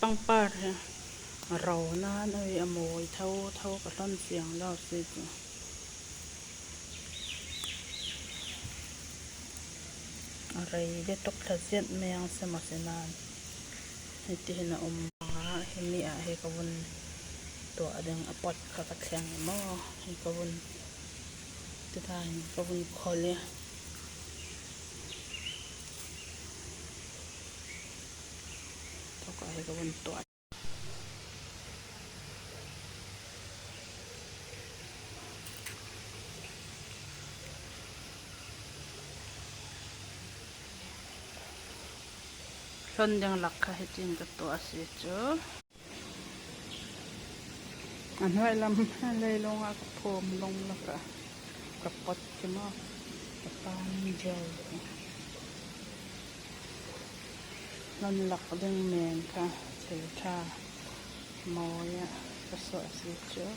ปังปาดเรานานอโมยเท่ากับต้นเสียงเราสิอะไรเด็ดตกทะเซียนแมงสมัครนานให้ที่เห็นอมเห็นนี่ให้กวนตัวเดิงอปอดขัดแข็งหม้อให้กวนจะได้กวนคอเลยเขาก็ให้กวนตัวชนยังหลักค่ะให้จริงกับตัวสิจ้ะอันไว้ลำเลยลงกับโพมลงแล้วก็กับปอดจะมากกับปานเจลนั่นหลักเรื่องแมนค่ะเสียท่ามอยก็สวยสิจ้ะ